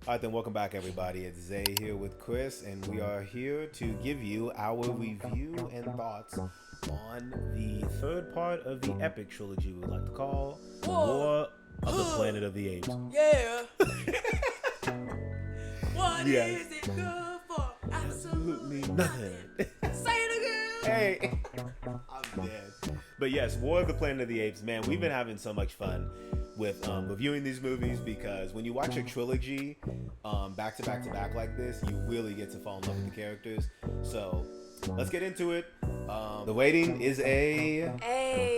All right, then welcome back, everybody. It's Zay here with Chris, and we are here to give you our review and thoughts on the third part of the epic trilogy we like to call War of the Planet of the Apes. Yeah. What Yes. is it good for? Absolutely Nothing. Say it again. Hey, I'm dead. But yes, War of the Planet of the Apes, man, we've been having so much fun with reviewing these movies because when you watch a trilogy back to back to back like this, you really get to fall in love with the characters. So let's get into it. The rating is A.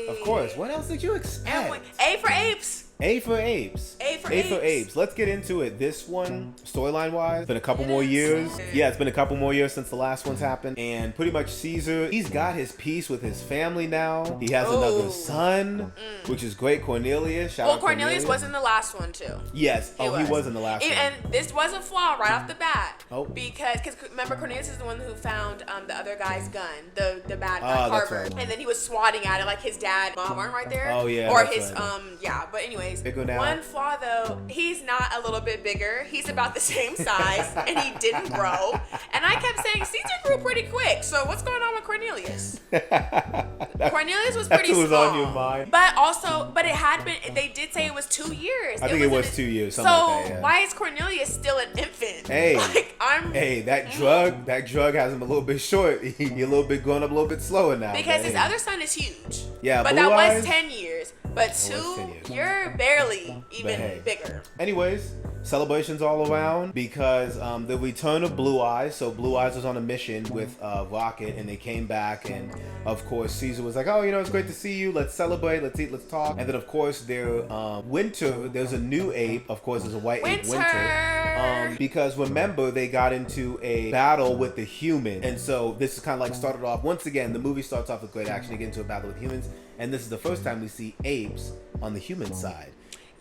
Of course. What else did you expect? A for Apes. A for Apes. A for Apes. Let's get into it. This one, storyline wise, been a couple more It is. years. Yeah, it's been a couple more years since the last one's happened. And pretty much Caesar, he's got his peace with his family now. He has another son, which is great. Cornelius. Shout out Cornelius was in the last one too. Yes. He was in the last one. And this was a flaw right off the bat. Oh. Because remember, Cornelius is the one who found the other guy's gun, the bad guy, Oh, that's Carver. right. And then he was swatting at it like his dad, mom weren't right there. Oh, yeah, Or that's his right. yeah. But anyways, Bigger now. one flaw though, he's not a little bit bigger. He's about the same size, and he didn't grow. And I kept saying Caesar grew pretty quick. So what's going on with Cornelius? Cornelius was pretty That's what was small. on your mind. But it had been. They did say it was 2 years. I think it was 2 years, something So like that, yeah. why is Cornelius still an infant? Hey. Hey, that drug has him a little bit short. He's a little bit grown up, a little bit slower now. because but his hey. other son is huge. Yeah, but Blue that Eyes- was 10 years. But was 2, 10 years. you're barely even hey. bigger. Anyways, celebrations all around because the return of Blue Eyes. So Blue Eyes was on a mission with Rocket, and they came back, and of course Caesar was like, "Oh, it's great to see you. Let's celebrate. Let's eat. Let's talk." And then of course Winter. There's a new ape. Of course, there's a white ape, Winter. Because remember they got into a battle with the human, and so this is kind of like started off once again. The movie starts off with great action. They get into a battle with humans, and this is the first time we see apes on the human side.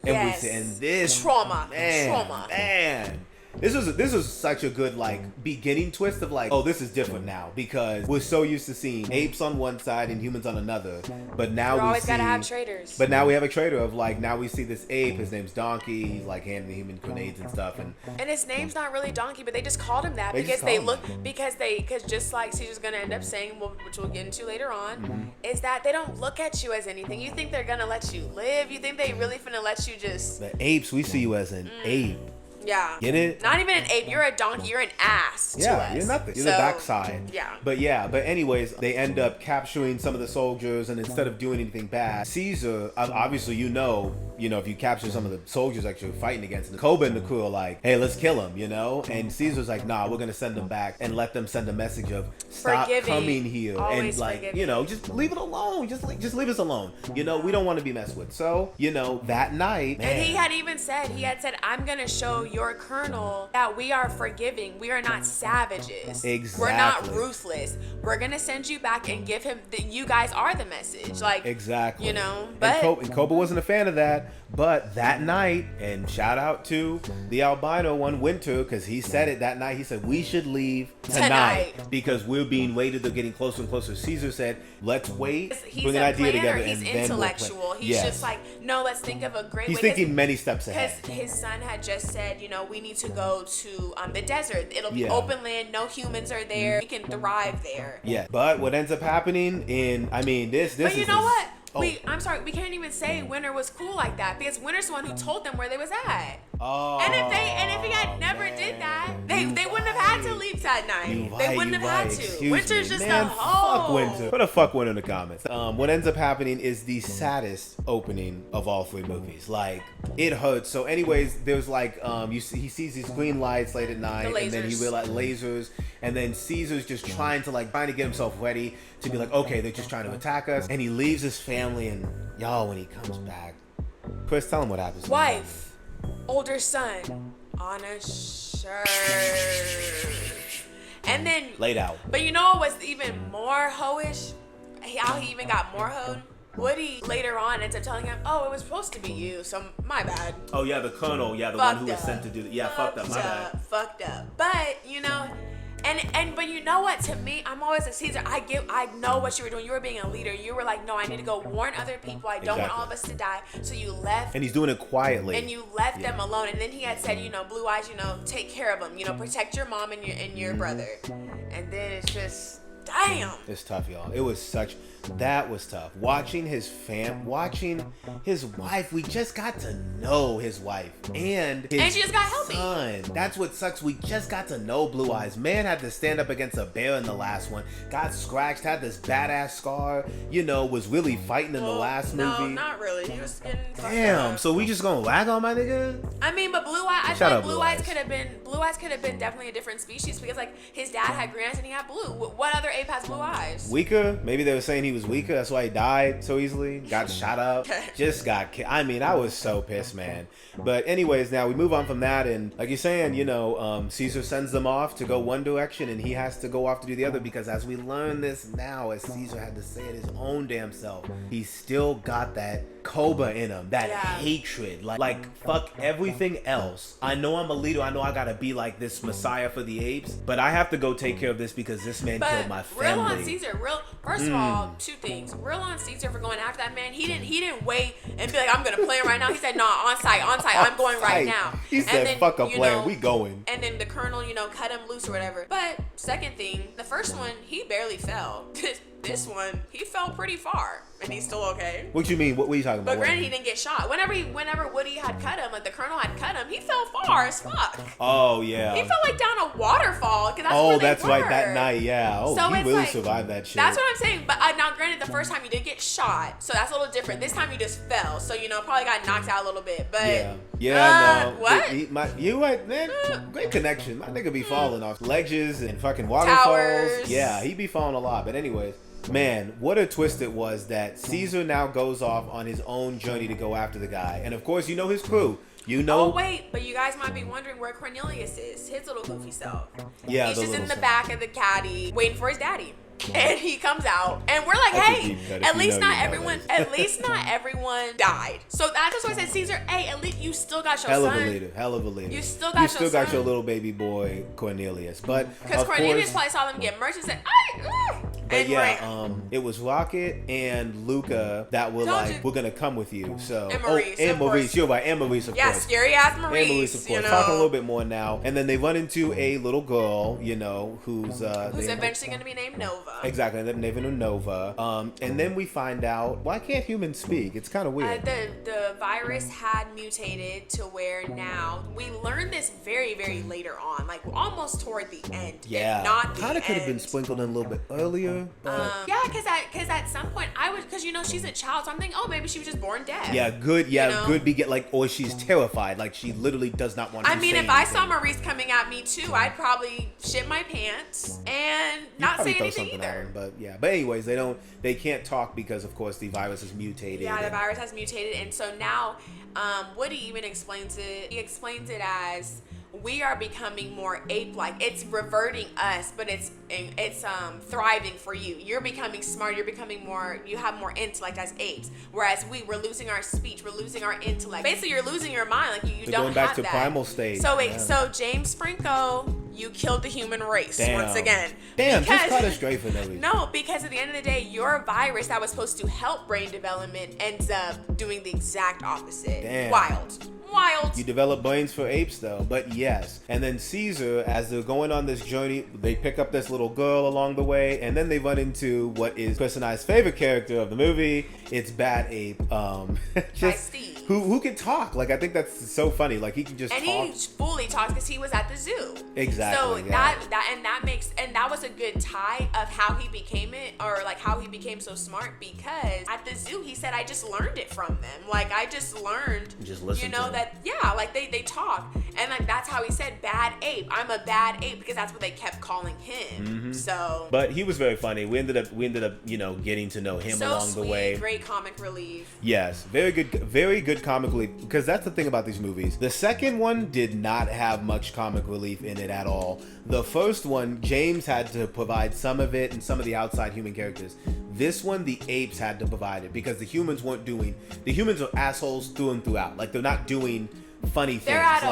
And Yes. this Trauma. man. This was such a good beginning twist of oh, this is different now because we're so used to seeing apes on one side and humans on another, but now We we always see. gotta have traders. But now we have a traitor of now we see this ape. His name's Donkey. He's handing the human grenades and stuff, and And his name's not really Donkey, but they just called him that They because just they called look him because just like Caesar's gonna end up saying, which we'll get into later on, is that they don't look at you as anything. You think they're gonna let you live? You think they really finna let you just the apes we see you as an ape. yeah. Get it? Not even an ape. You're a donkey. You're an ass. to Yeah, us. you're nothing. You're So, the backside. Yeah. But anyways, they end up capturing some of the soldiers, and instead of doing anything bad, Caesar, obviously, if you capture some of the soldiers that you're fighting against, and Koba and the crew are like, hey, let's kill him, And Caesar's like, nah, we're gonna send them back and let them send a message of stop Forgiving. coming here Always and forgiving. just leave it alone. Just leave us alone. We don't want to be messed with. So that night, man, And he had said, I'm gonna show your colonel that we are forgiving. We are not savages. Exactly. We're not ruthless. We're gonna send you back and give him that you guys are the message. Exactly. But and Koba wasn't a fan of that. But that night, and shout out to the albino one, Winter, because he said it that night. He said, we should leave tonight because we're being waited. They're getting closer and closer. Caesar said, let's wait, he's bring an a idea planner. together, He's and then intellectual. we'll plan. He's Yes. just like, no, let's think of a great He's way. thinking many steps ahead. Because his son had just said, we need to go to the desert. It'll be Yeah. open land. No humans are there. We can thrive there. Yeah. But what ends up happening this But is you know what? Oh. I'm sorry, we can't even say Winter was cool like that because Winter's the one who told them where they was at. Oh, And if he had never did that, they wouldn't have had to leave that night. They wouldn't have had to. Excuse Winter's me. just Man, a hoe. Fuck Winter. Put a fuck Winter in the comments. What ends up happening is the saddest opening of all 3 movies. It hurts. So anyways, there's he sees these green lights late at night, The and then he lasers. realizes lasers, and then Caesar's just trying to get himself ready to be okay, they're just trying to attack us, and he leaves his family, and y'all, when he comes back, Chris, tell him what happens. Wife, older son, on a shirt. And then, Laid out. but you know what was even more hoish? How he even got more hoed? Woody later on ends up telling him, oh, it was supposed to be you, so my bad. Oh yeah, the colonel, the one Fucked who was up. sent to do that. Yeah, fucked up, my bad. Fucked up. But, But you know what? To me, I'm always a Caesar. I know what you were doing. You were being a leader. You were like, no, I need to go warn other people. I don't want all of us to die. So you left. And he's doing it quietly. And you left them alone. And then he had said, Blue Eyes, take care of them. Protect your mom and your brother. And then it's just, damn. It's tough, y'all. That was tough. Watching his wife. We just got to know his wife and she just got healthy. Son. That's what sucks. We just got to know Blue Eyes. Man had to stand up against a bear in the last one. Got scratched. Had this badass scar. Was really fighting in the last movie. No, not really. He was getting damn. Up. So we just gonna wag on my nigga? I mean, but Blue Eyes. I feel like Blue Eyes could have been definitely a different species because like his dad had green eyes and he had blue. What other ape has blue eyes? Weaker. Maybe they were saying he was weaker. That's why he died so easily. Got shot up. Just got killed. I mean, I was so pissed, man. But anyways, now we move on from that. And like you're saying, Caesar sends them off to go one direction and he has to go off to do the other because as we learn this now, as Caesar had to say it his own damn self, he still got that cobra in him, that hatred. Like fuck everything else. I know I'm a leader. I know I gotta be like this messiah for the apes, but I have to go take care of this because this man killed my family. Real on Caesar. First of all, two things. Real on Caesar for going after that man. He didn't wait and be like, I'm gonna play him right now. He said, no, on site. I'm going right now. He said, then, fuck a plan. We going. And then the colonel, cut him loose or whatever. But second thing, the first one, he barely fell. This one, he fell pretty far, and he's still okay. What you mean? What were you talking about? But granted, he didn't get shot. Whenever Woody had cut him, like the colonel had cut him, he fell far as fuck. Oh yeah. He fell like down a waterfall. That's right. That night, yeah. Oh, so he really survived that shit. That's what I'm saying. But now, granted, the first time you did get shot, so that's a little different. This time you just fell, so probably got knocked out a little bit. But no. What? You right, man. Great connection. My nigga be falling off ledges and fucking waterfalls. Towers. Yeah, he be falling a lot. But anyways. Man, what a twist it was that Caesar now goes off on his own journey to go after the guy. And of course, his crew. Oh, wait, but you guys might be wondering where Cornelius is, his little goofy self. Yeah, he's just in the back of the caddy waiting for his daddy. And he comes out, and we're like, "Hey, at least not everyone died." So that's why I said, Caesar, hey, at least you still got your son. Hell of a leader. You still got your little baby boy Cornelius, but because Cornelius probably saw them get merch and said, But it was Rocket and Luca that were we're gonna come with you. So and Maurice, you're right, and Maurice, of course. Yeah, scary ass Maurice. And Maurice, of course. Talking a little bit more now, and then they run into a little girl, who's eventually gonna be named Nova. Exactly, and then named her Nova. And then we find out, why can't humans speak? It's kind of weird. The virus had mutated to where now we learned this very, very later on, like almost toward the end. Yeah, if not kind of could have been sprinkled in a little bit earlier. Because at some point because she's a child, so I'm thinking, oh, maybe she was just born deaf. Yeah, good. Yeah, good. Or she's terrified, like she literally does not want to. I mean, if I saw Maurice coming at me too, I'd probably shit my pants and not say anything either. But anyways, they can't talk because of course the virus is mutated. Yeah, the virus has mutated, and so now Woody even explains it. He explains it as we are becoming more ape-like. It's reverting us, but it's thriving for you. You're becoming smart. You're becoming more. You have more intellect as apes, whereas we're losing our speech. We're losing our intellect. Basically, you're losing your mind. Like you don't going back have to that. primal stage. So James Franco, you killed the human race once again. Just cut it straight for no reason. No, because at the end of the day, your virus that was supposed to help brain development ends up doing the exact opposite. Damn. Wild. You develop brains for apes, though. But yes. And then Caesar, as they're going on this journey, they pick up this little girl along the way, and then they run into what is Chris and I's favorite character of the movie. It's Bad Ape. Steve. Who can talk. Like, I think that's so funny. Like, he can just talk. And he fully talks because he was at the zoo. Exactly. So that was a good tie of how he became it, or like how he became so smart, because at the zoo he said, I just learned it from them. Like, I just learned, just listen to that, like they talk. And like, that's how he said Bad Ape. I'm a bad ape, because that's what they kept calling him. Mm-hmm. So. But he was very funny. We ended up, getting to know him along the way. Great comic relief. Yes. Very good comic relief, because that's the thing about these movies. The second one did not have much comic relief in it at all. The first one, James had to provide some of it and some of the outside human characters. This one, the apes had to provide it, because the humans are assholes through and throughout. Like, they're not doing funny things. They're at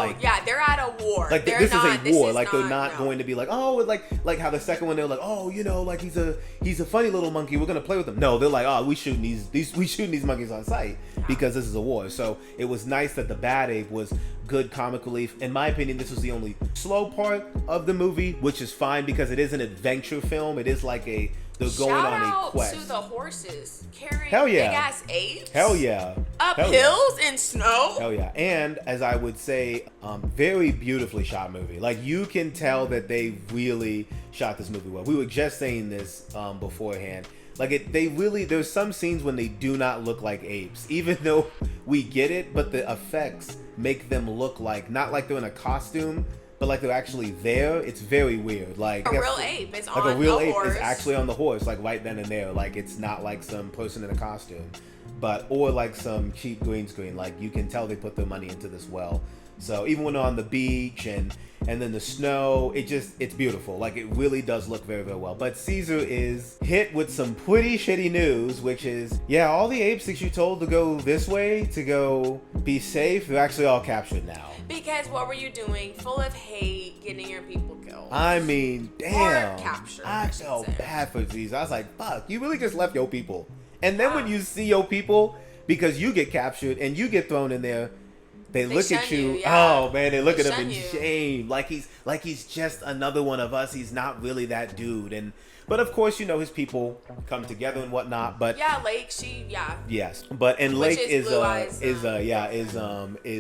a war. Like they're this not, is a war. Like they're no. not going to be like, oh, like how the second one they're like, oh, like he's a funny little monkey. We're gonna play with him. No, they're like, oh, we shooting these monkeys on sight because this is a war. So it was nice that the bad ape was good comic relief. In my opinion, this was the only slow part of the movie, which is fine because it is an adventure film. It is like they're going on a quest. Shout out to the horses carrying Hell yeah. big ass apes. Hell yeah. Up Hell hills in snow. Hell yeah. And as I would say, very beautifully shot movie. Like you can tell that they really shot this movie well. We were just saying this beforehand. Like there's some scenes when they do not look like apes, even though we get it, but the effects make them look like, not like they're in a costume, but like they're actually there. It's very weird. Like a real ape is like on a real a ape horse. is actually on the horse, like right then and there. Like it's not like some person in a costume, or like some cheap green screen. Like you can tell they put their money into this well. So even when they're on the beach and then the snow, it's beautiful. Like it really does look very, very well. But Caesar is hit with some pretty shitty news, which is, all the apes that you told to go this way, to go be safe, they're actually all captured now. Because what were you doing? Full of hate, getting your people killed. I mean, damn. Or captured, I should felt say. bad for Caesar. I was like, fuck, you really just left your people. And then when you see your people, because you get captured and you get thrown in there, they look at you. Oh man, they look at him in shame. Like he's just another one of us. He's not really that dude. But of course, his people come together and whatnot. But Lake, yes. But Lake is Blue Eyes, is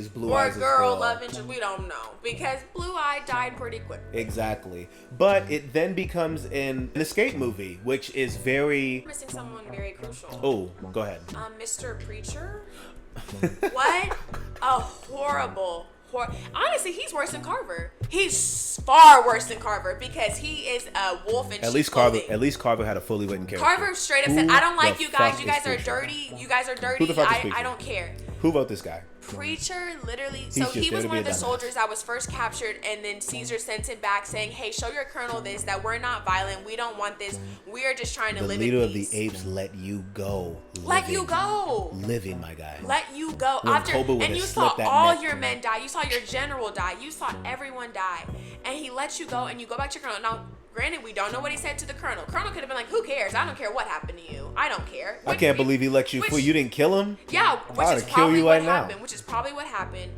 Blue or Eyes' girl love interest. We don't know because Blue Eye died pretty quick. Exactly. But it then becomes an escape movie, which is very Missing someone very crucial. Oh, go ahead. Mr. Preacher. What a horrible. Honestly, he's worse than Carver. He's far worse than Carver because he is a wolf in sheep's clothing. At least Carver had a fully written character. Carver straight up said, "I don't like you guys. You guys are dirty. You guys are dirty. Who the fuck is Preacher? I don't care." Who wrote this guy? Preacher literally, He's so he just there was to one be of a the dumbass. soldiers that was first captured, and then Caesar sent him back saying, "Hey, show your colonel this, that we're not violent, we don't want this, we are just trying to live in peace." The leader of the apes let you go. Let you go. Living, my guy. Let you go. When After, Kobe would and have you saw slit that all neck. your men die. You saw your general die. You saw everyone die. And he let you go, and you go back to your colonel. Now, granted, we don't know what he said to the colonel. Colonel could have been like, "Who cares? I don't care what happened to you. I don't care." I can't believe he let you free. You didn't kill him? Yeah, which I'd is kill probably you what right now. happened. Which is probably what happened.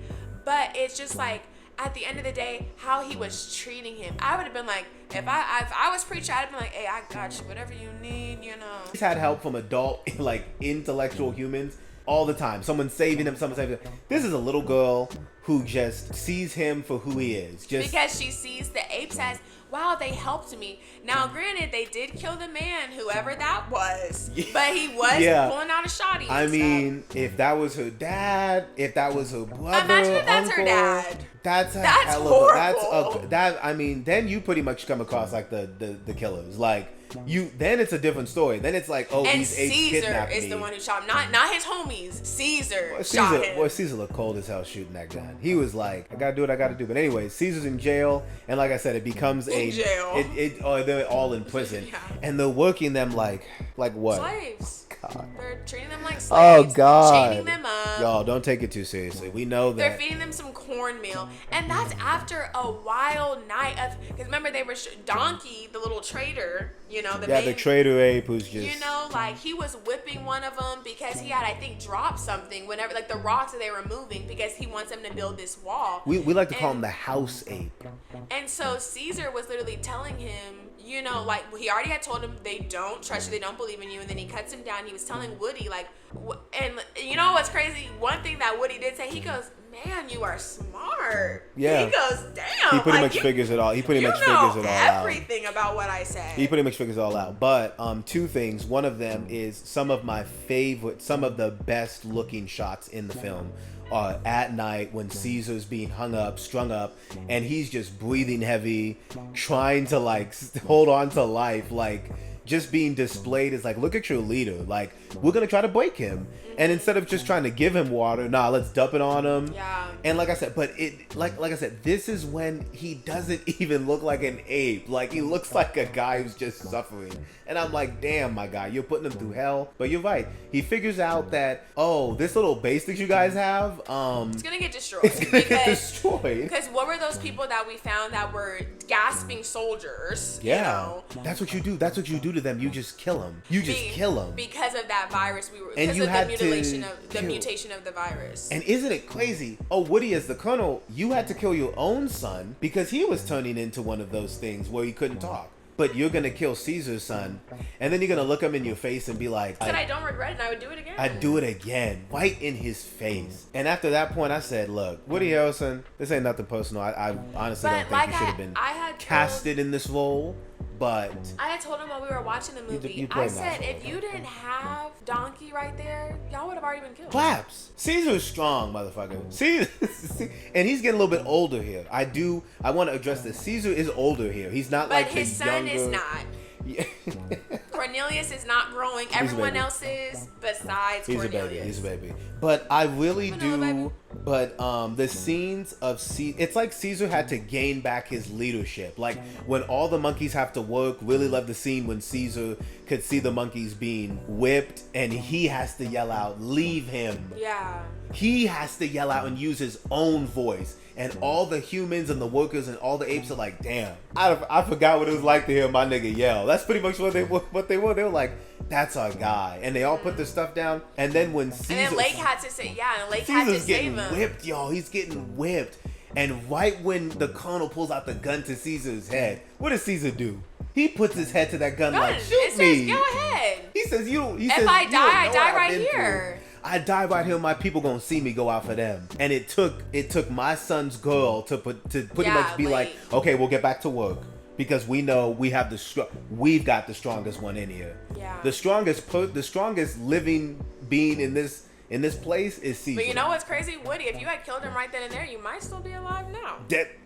But it's just like, at the end of the day, how he was treating him. I would have been like, if I was Preacher, I'd have been like, "Hey, I got you. Whatever you need, He's had help from adult, like intellectual humans all the time. Someone saving him, someone saving him. This is a little girl who just sees him for who he is. Just because she sees the apes as, wow, they helped me. Now, granted, they did kill the man, whoever that was, but he was pulling out a shotty. I mean, if that was her dad, if that was her brother, imagine if that's uncle, her dad. That's horrible. I mean, then you pretty much come across like the killers. Like then it's a different story. Then it's like, oh, and these apes Caesar kidnapped is me. the one who shot him, not his homies. Caesar shot him. Boy, Caesar looked cold as hell shooting that gun. He was like, I gotta do what I gotta do. But anyway, Caesar's in jail, and like I said, it becomes jail. They're all in prison, Yeah. and they're working them like what? Slaves. God. They're treating them like Oh slaves. God. Chaining them up. Y'all, don't take it too seriously. We know that. They're feeding them some cornmeal. And that's after a wild night of... Because remember, they were... Donkey, the little traitor, the traitor ape who's just... he was whipping one of them because he had, I think, dropped something. Whenever, like, the rocks that they were moving. Because he wants them to build this wall. We like to call him the house ape. And so Caesar was literally telling him... he already had told him they don't trust you, they don't believe in you, and then he cuts him down. He was telling Woody, and you know what's crazy? One thing that Woody did say, he goes, "Man, you are smart." Yeah. He goes, "Damn." He pretty much figures it all. He pretty much figures it all out. Everything about what I say. He pretty much figures it all out. But two things. One of them is some of the best looking shots in the film. At night when Caesar's being strung up, and he's just breathing heavy, trying to hold on to life, just being displayed as like, look at your leader. Like, we're gonna try to break him. And instead of just trying to give him water, nah, let's dump it on him. Yeah. And like I said, but it like I said, this is when he doesn't even look like an ape. Like, he looks like a guy who's just suffering. And I'm like, damn, my guy, you're putting him through hell. But you're right. He figures out that, oh, this little base that you guys have, it's gonna get destroyed. It's gonna get destroyed. Because what were those people that we found that were gasping soldiers? Yeah. You know? That's what you do. That's what you do to them. You just kill them. You just kill them. Because of that virus, And because you of had the mutation of the virus. And isn't it crazy? Oh, Woody, as the colonel, you had to kill your own son because he was turning into one of those things where he couldn't talk. But you're gonna kill Caesar's son, and then you're gonna look him in your face and be like, I said I don't regret it, and I would do it again. I'd do it again, right in his face. And after that point, I said, look, Woody Harrelson, this ain't nothing personal. I honestly don't think he should have been casted in this role. But I had told him while we were watching the movie, I said, if you didn't have Donkey right there, y'all would have already been killed. Claps. Caesar's strong, motherfucker. Caesar, and he's getting a little bit older here. I want to address this. Caesar is older here. He's not but like his son is not. Yeah. Cornelius is not growing. Everyone else is besides Cornelius. He's a baby. But I really do. But the scenes of it's like Caesar had to gain back his leadership. Like when all the monkeys have to work. Really love the scene when Caesar could see the monkeys being whipped and he has to yell out, "Leave him!" Yeah. He has to yell out and use his own voice. And all the humans and the workers and all the apes are like, damn, I forgot what it was like to hear my nigga yell. That's pretty much what they were. They were like, that's our guy. And they all put their stuff down. And then when Caesar... And then Lake had to say, Lake had to save him. Caesar's getting whipped, y'all. He's getting whipped. And right when the colonel pulls out the gun to Caesar's head, what does Caesar do? He puts his head to that gun like, shoot me. Go ahead. He says, if I die, I die right here. I die right here. My people gonna see me go out for them. And it took my son's girl to pretty much be like, okay, we'll get back to work because we know we've got the strongest one in here. Yeah. The strongest living being in this place is Caesar. But you know what's crazy, Woody? If you had killed him right then and there, you might still be alive now.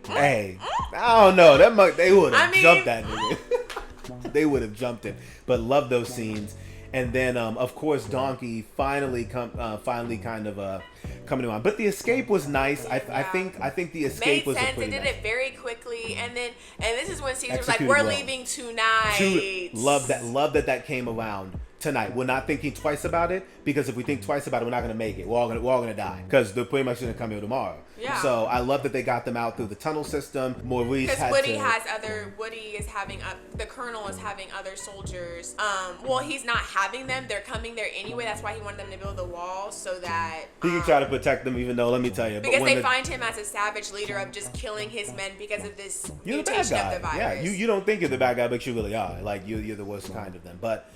Hey, I don't know. They would have jumped that nigga. They would have jumped him. But love those scenes. And then, of course, Donkey finally kind of coming around. But the escape was nice. I think the escape was made sense. They did it very quickly, and this is when Caesar was like, "We're leaving tonight." Love that came around tonight. We're not thinking twice about it because if we think twice about it, we're not gonna make it. We're all gonna die because they're pretty much gonna come here tomorrow. Yeah. So I love that they got them out through the tunnel system. Maurice had the colonel is having other soldiers. Well, he's not having them. They're coming there anyway. That's why he wanted them to build the wall so that he can try to protect them. Even though, let me tell you, because they find him as a savage leader of just killing his men because of this mutation of the virus. Yeah, you don't think you're the bad guy, but you really are. Like you're the worst kind of them. But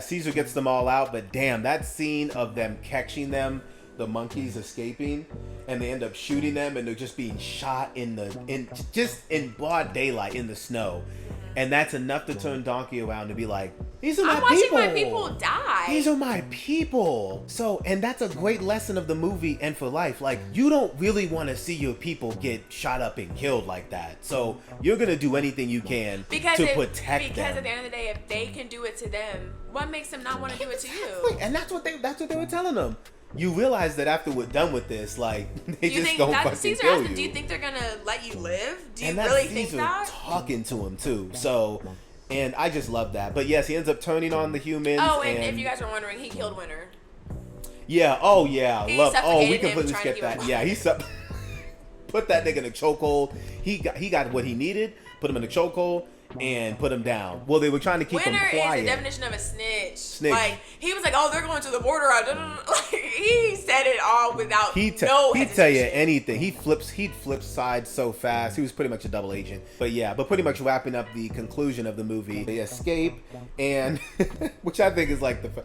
Caesar gets them all out. But damn, that scene of them catching them, the monkeys escaping, and they end up shooting them, and they're just being shot in broad daylight in the snow. And that's enough to turn Donkey around to be like, these are my people. I'm watching my people die. These are my people. So, and that's a great lesson of the movie and for life. Like, you don't really want to see your people get shot up and killed like that. So, you're going to do anything you can to protect them. Because at the end of the day, if they can do it to them, what makes them not want to do it to you? And that's what they were telling them. You realize that after we're done with this, like, they just don't fucking kill you. Do you think they're gonna let you live? Do you and really think that? Talking to him too. So, and I just love that. But yes, he ends up turning on the humans. Oh, and if you guys are wondering, he killed Winter. Yeah. Oh yeah. We completely skipped that. Yeah. Put that nigga in a chokehold. He got what he needed. Put him in a chokehold. And put him down. Well, they were trying to keep him quiet. Winter is the definition of a snitch. Like, he was like, oh, they're going to the border. Like, he said it all without no hesitation. He'd tell you anything. He'd flip sides so fast. He was pretty much a double agent. But pretty much wrapping up the conclusion of the movie. They escape, and which I think is like the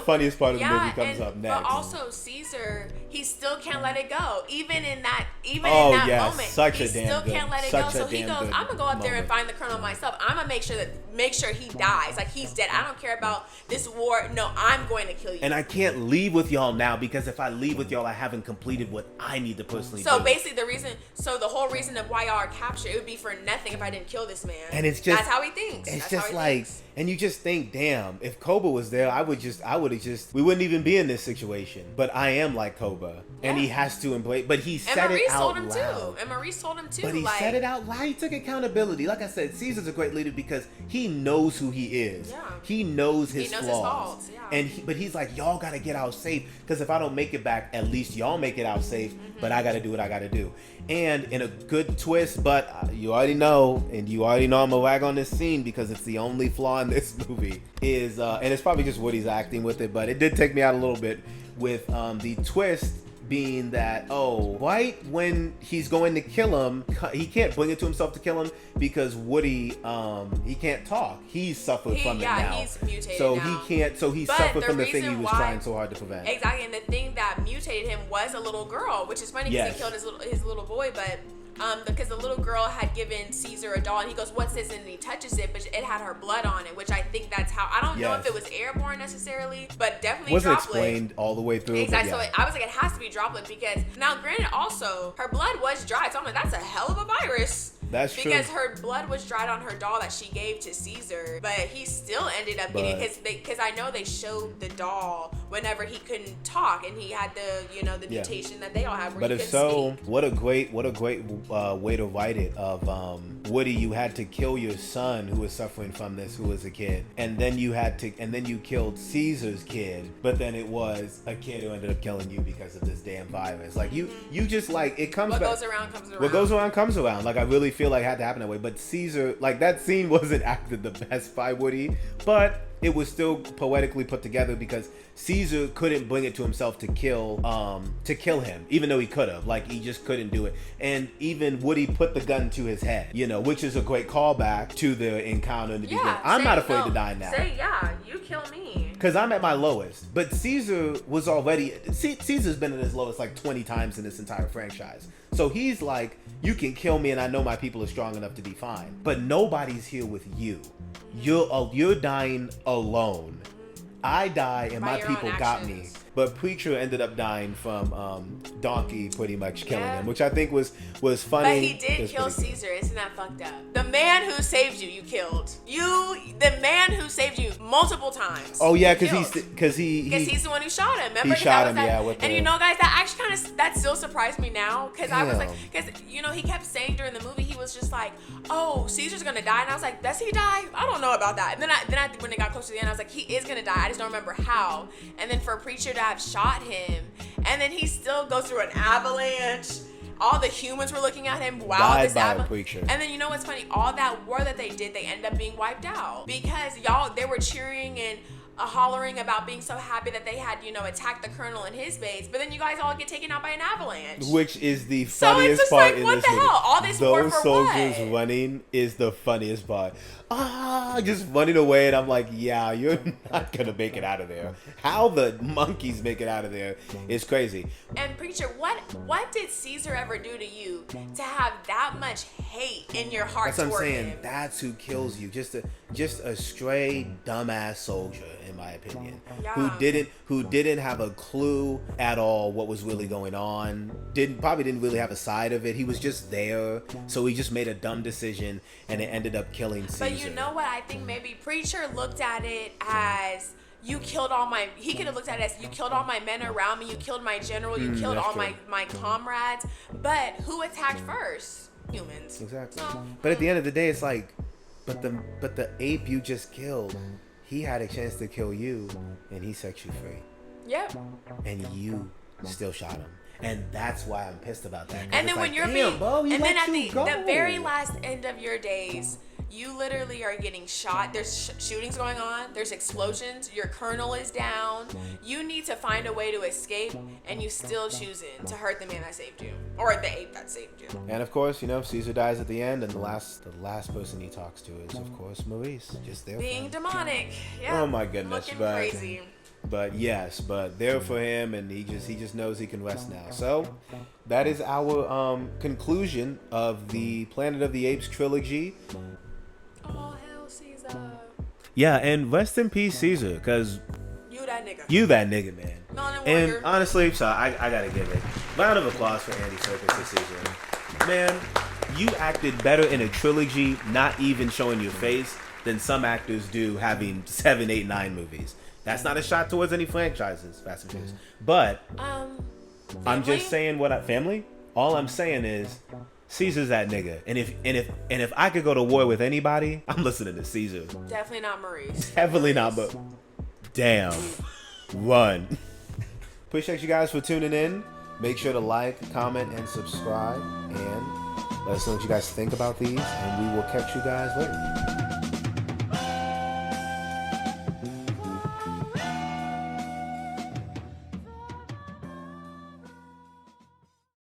funniest part of the movie comes up next. But also Caesar, he still can't let it go. Even in that moment, he still can't let it go. So he goes, I'm gonna go up there and find the colonel myself. I'm gonna make sure he dies. Like, he's dead. I don't care about this war. No, I'm going to kill you. And I can't leave with y'all now because if I leave with y'all, I haven't completed what I need to personally do. So basically, the whole reason of why y'all are captured, it would be for nothing if I didn't kill this man. And it's just, that's how he thinks. It's that's just how he like, thinks. and you just think, damn, if Koba was there, we wouldn't even be in this situation. But I am like Koba, and he has to embrace. But he said it out loud. And Maurice told him too. But he said it out loud. He took accountability. Like I said, Caesar's a great leader because he knows who he is. Yeah. He knows his flaws. His faults. Yeah. But he's like, y'all gotta get out safe because if I don't make it back, at least y'all make it out safe. Mm-hmm. But I gotta do what I gotta do. And in a good twist, but you already know I'm gonna wag on this scene because it's the only flaw in this movie is, and it's probably just Woody's acting with it, but it did take me out a little bit with the twist being that, right when he's going to kill him, he can't bring it to himself to kill him because Woody, he can't talk. He's suffered from it now. He's mutated so now. He can't. So he suffered from the thing he was trying so hard to prevent. Exactly, and the thing that mutated him was a little girl, which is funny because he killed his little boy, but. Because the little girl had given Caesar a doll, and he goes, "What's this?" And he touches it, but it had her blood on it, which I think that's how. I don't know if it was airborne necessarily, but definitely wasn't droplet. Explained all the way through. Exactly. So I was like, it has to be droplet because now, granted, also her blood was dried, so I'm like, that's a hell of a virus. That's true. Because her blood was dried on her doll that she gave to Caesar, but he still ended up getting because I know they showed the doll whenever he couldn't talk, and he had the mutation that they all have. But if so, speak. What a great way to write it. Of Woody, you had to kill your son who was suffering from this, who was a kid, and then you killed Caesar's kid, but then it was a kid who ended up killing you because of this damn virus. Like you just like it comes. What back. goes around comes around. What goes around comes around. Like I really feel like it had to happen that way. But Caesar, like that scene wasn't acted the best by Woody, but it was still poetically put together because Caesar couldn't bring it to himself to kill him, even though he could have. Like he just couldn't do it. And even Woody put the gun to his head, which is a great callback to the encounter in the beginning. I'm not afraid to die now. You kill me. Because I'm at my lowest. But Caesar's been at his lowest like 20 times in this entire franchise. So he's like, you can kill me and I know my people are strong enough to be fine. But nobody's here with you. You're dying alone. I die and my people got me. But Preacher ended up dying from Donkey pretty much killing him, which I think was funny. But he did kill Caesar. Isn't that fucked up? The man who saved you killed. The man who saved you multiple times. Oh yeah, because he's the one who shot him. Remember? He shot him, and guys, that actually that still surprised me now because I was like, because he kept saying during the movie he was just like, oh, Caesar's gonna die, and I was like, does he die? I don't know about that. And then I when it got close to the end, I was like, he is gonna die. I just don't remember how. And then for Preacher to have shot him, and then he still goes through an avalanche. All the humans were looking at him. Wow, this avalanche. And then what's funny? All that war that they did, they ended up being wiped out because they were cheering and hollering about being so happy that they had attacked the colonel in his base, but then you guys all get taken out by an avalanche, which is the funniest part in this movie. What the hell? All this war for those soldiers running is the funniest part. Just running away, and I'm like, yeah, you're not gonna make it out of there. How the monkeys make it out of there is crazy. And Preacher, what did Caesar ever do to you to have that much hate in your heart? That's what I'm saying. That's who kills you. Just a stray dumbass soldier, in my opinion, who didn't have a clue at all what was really going on. Probably didn't really have a side of it. He was just there, so he just made a dumb decision, and it ended up killing Caesar. But you know what? I think maybe Preacher looked at it as he could have looked at it as you killed all my men around me, you killed my general, you killed all my comrades. But who attacked first? Humans. Exactly. But at the end of the day, it's like, but the ape you just killed, he had a chance to kill you, and he set you free. Yep. And you still shot him. And that's why I'm pissed about that. And then when you're being, and then at the very last end of your days, you literally are getting shot. There's shootings going on. There's explosions. Your colonel is down. You need to find a way to escape, and you still choosing to hurt the man that saved you, or the ape that saved you. And of course, Caesar dies at the end, and the last person he talks to is, of course, Maurice, just there. Being demonic. Yeah. Oh my goodness, looking crazy. But yes, there for him, and he just knows he can rest now. So that is our conclusion of the Planet of the Apes trilogy. Oh, hell, Caesar. Yeah, and rest in peace, Caesar, because You done that nigga. You that nigga, man. Melanin And warrior. honestly, so I gotta give it round of applause for Andy Serkis this season. Man, you acted better in a trilogy, not even showing your face, than some actors do having 7, 8, 9 movies. That's not a shot towards any franchises, Fast and Furious. But I'm just saying family. All I'm saying is Caesar's that nigga. And if I could go to war with anybody, I'm listening to Caesar. Definitely not Maurice. Definitely not, but damn. Run. Appreciate you guys for tuning in. Make sure to like, comment, and subscribe. And let us know what you guys think about these. And we will catch you guys later.